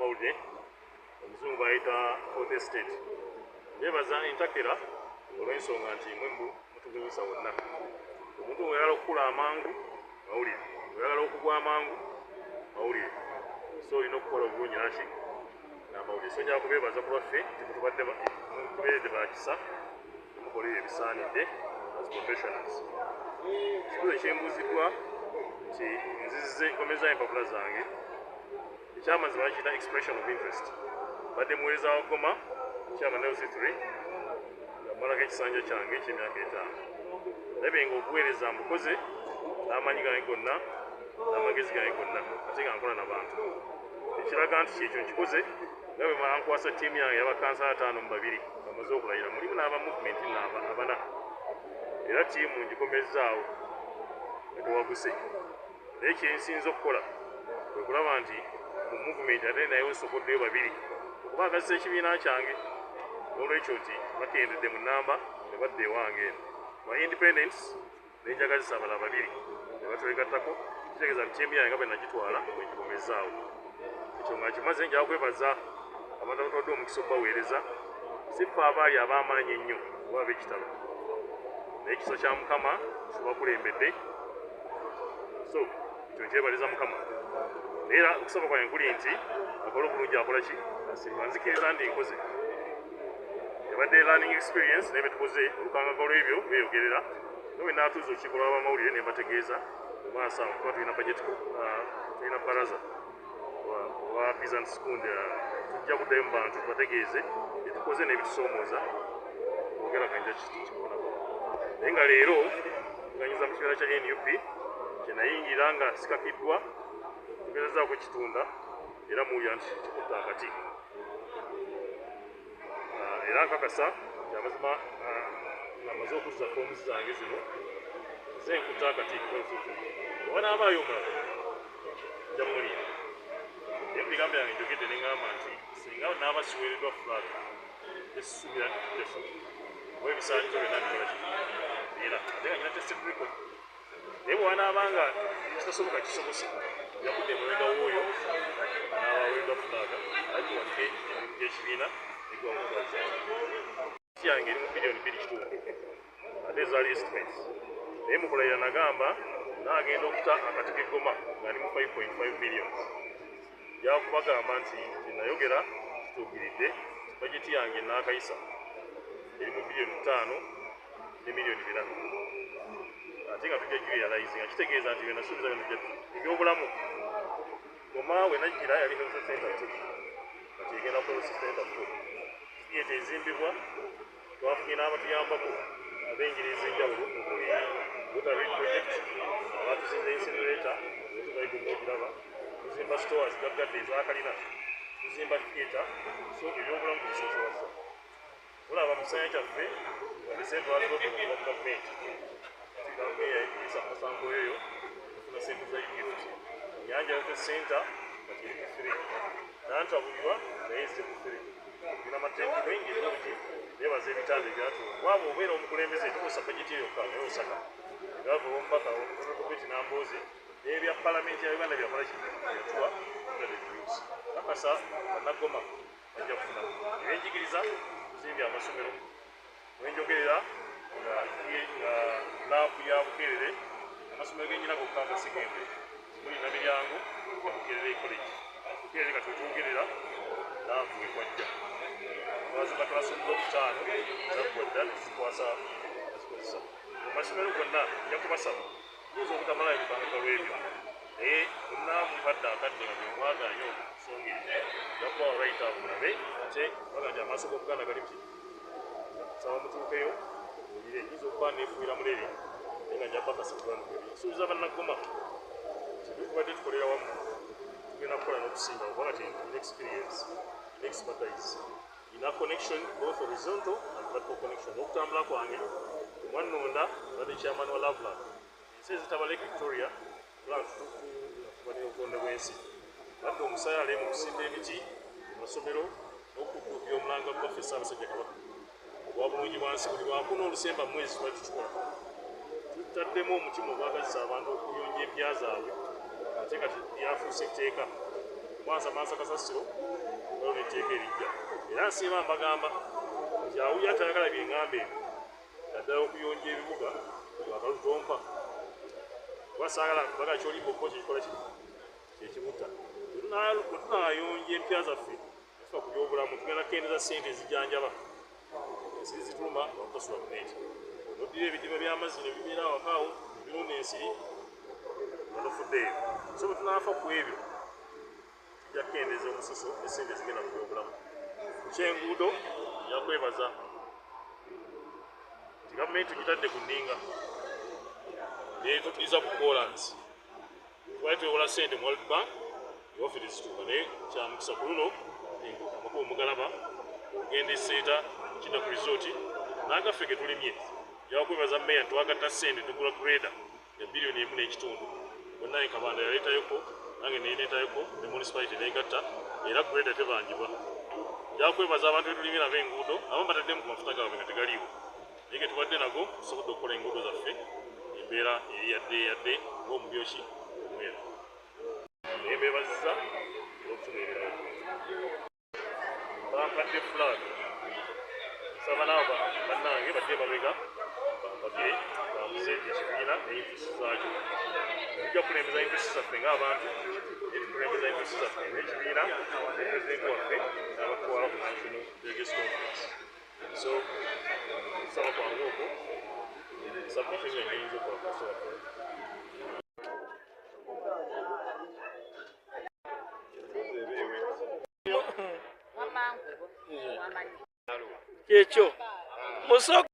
amawulire omuzungu bayita fourth estate yebaza entakera olw'ensonga nti mwembu mutugezesa wonna omuntu oyagala okukula amangu mawulire oyagala okugwa amangu mawulire so olina okukola obulungi naki n'amawulire so njala kubeebaza ku lwaffe tubeeredde bakisa mukolere ebisaanidde as professionals kibuzo ekyembuuziddwa nti nzize nkomeza empapula zange ekyamazima bakiyita expression of interest badde muweereza wa Goma chairman LC3 nga malako ekisanja kyange eky'emyaka 5 labye nga okuweereza mbukoze n'amanyi gange gonna n'amagezi gange gonna ate nga nkola n'abantu ekiraga nti kyekyo nkikoze nga bwe mala nkwasa ttiimu yange y'abakansala 5 mu 2 bamaze okulayira mulimu n'aba movement abana era ttiimu ngikomezzaawo nga tewaguse naye kyensinza okukola kwe kulaba nti mu movement ate naye nsokoddeyo 2 okuba agazisa ekibiina kyange n'olwekyo nti bakendedde mu nnamba ne badda ewange eno ba independence nenjagazisa abala 2 ne batwegattako kitegeeza nti ttiimu yange nga bwe nagitwala bwe ngikomezzaawo ekyo nga kimaze njala kwebaza abantu abatwadde omukisa okubaweereza siffe abaali ab'amaanyi ennyo oba ab'ekitalo naye ekisa kya Mukama kibakulembedde so ekyo nkyebaliza Mukama era okusaba kwange kuli nti akola obulungi akola ki asimba nzikiriza ndi nkoze ebadde learning experience naye betukoze olukangaga olw'ebyo beeyogerera nowe naatuuza olukiiko lw'abamawulire ne mbategeeza mumaaso awo kuba tulina budget tulina baraza wa peasant second tujja kuddayo mu bantu tubategeeze byetukoze n'ebitusoomooza ogera kanja kikibonako naye nga leero nganyiza mu kibiina kya NUP kyenayingira nga sikakiddwa tugezezaako ekitunda era muwulira nti kikutta akati era nkakasa kyamazima amaze okuzza foomuzi zange zino ze nkutta akati oba naabaayo omulala nja muwulira naye mu bigambo yange njogedde ne ŋŋamba nti singa naaba siweereddwa flag esisuubira nti tuteso oba ebisaanyizo byonna bikola ki era ate nga nyina test record naye bwe wanaabanga kitasoboka kisobose yakudde emabega w'oyo n'abaweereddwa flag ati walike ekibiina egwa mukwazi yange eri mu biliyoni 2.5 ate ezaali estimates naye mukulayira nagamba naagenda okuta akati k'Egoma ng'ali mu 5.5 billions yakubagamba nti nayogera kituukiridde bajeti yange naakayisa eri mu biliyoni 5 ne miliyoni 4 ate nga tujja jurealize nga kitegeeza nti byenasuubiza bino ebyobulamu Goma we najjira yali health center kati egenda kukola center 4 yete ezimbibwa twafunye n'abatuyambako ab'engeri ez'enjawulo okuli water rate project abatuzimba incinerator wetubaigomba okiraba tuzimba stores gaggadde ezakalina tuzimba theatre so ebyobulamu tubisosowaza olaba mu kisanja kyaffe wadesente waligogoba mu gavumenti kati gavumenti yayisa musango eyo tufuna sente za gift nyanja health center kati eri ku 3 nantabulirwa naye eze ku 3 tulina amateeka mengi bulungi nebaza ebitanda ebyatu waba obeera omukulembeze tukosa bajeti eyo ka naye osaka gava omubaka omukobeti n'amboozi n'ebya palamenti ya Uganda byakola yatuwa tudaddeus kakasa bannagoma bajja kufuna ebyenjigiriza tuzimbye amasomero wenjogerera nga laapu ya Bukeerere amasomero genyina gokka agasigembe mulina miryango ya Bukeerere college Bukeerere nga twetuwogerera laavu ekwajja twazimba classroom block 5 zaggwadda nezikwasa azikozesa amasomero gonna nja kubasaba tuza obutamala ebipanguka lw'ebyo naye omunamukadde akadde nga byemwaganya okusongera jakubawa right up mulabe ate baganja amaaso g'Obuganda gali muki saba mutuukeyo olire nyinza okuba neefuira mulere naye nga nja bakasatulwanukwebi nsuubiza bannagoma tibikubadde tukolera wamu tugenda kukola n'okusinga kubanga tiyina experience expertise ina connection both horizontal and vertical connection okutambula kwange omwannonda badde chairman wa Loveland ensi ezitaba Lake Victoria okubalira obutonde bw'ensi badde omusaale mu kusimba emiti mu masomero n'okukuukira omulanga gwaffe Ssaabasajja Kabaka obwa bulungi bwansi buli lwakuna olusemba mu mwezi twali tukikola tutaddemu omutima ogwagazisa abantu okuyonja empya zaabwe ate nga yafuuse etteeka mansa kasasiro olwo netteeka erijja era nsiiba mbagamba nti Awuuya atayagala byeŋŋambe naddala okuyonja ebibuga lwakalutompa wasaagala baga kyolimba okuba kikikola kyekimutta tunayonja empya zaffe tufa ku byobulamu tugenda kukendeza ssente ezijjanjaba ensiri zituluma wakutasula buneeti noddira ebidiba by'amazzi ne bibeera awakaawo nebirunda ensiri notofuddeeyo so bwe tunaafa ku ebyo tujja kukendeza omususo n'essente zigenda mu byobulamu kyenguudo yakwebaza nti gavumenti tugitadde ku nninga netutiriza ku kolansi twali twewola ssente mu World Bank ofiri zituuka naye kyamukisa ku luno amakubo mugalaba ogenda eseeta kina ku risooti n'agaffe ge tulimye yakwebaza meya twagatta ssente tugula greda ya biliyoni 1.5 bonna Kabanda yaleetayoko nange neereetayoko ne municipality neegatta era greda tebangibwa yakwebaza abantu betulimye nabo enguudo abamu bataddemu ku mafuta gaabwe nga tegaliiwo naye ge tubadde nago tusobodde okukola enguudo zaffe embeera eri yadde ng'omubyoki omweru naye beebazizza okutubeererawo bampadde flag nsaba naabo bannange badde mabega bampagire bambuze ekibiina n'enfusi zaakyo tujja kukulembeza enfusi zaffe ng'abantu tukulembeza enfusi zaffe n'ekibiina ne pulezidenti waffe n'abatwala ku national delegates conference so nsaba kwangu okwo submission yanyinza okwakusobola Kyecho musoko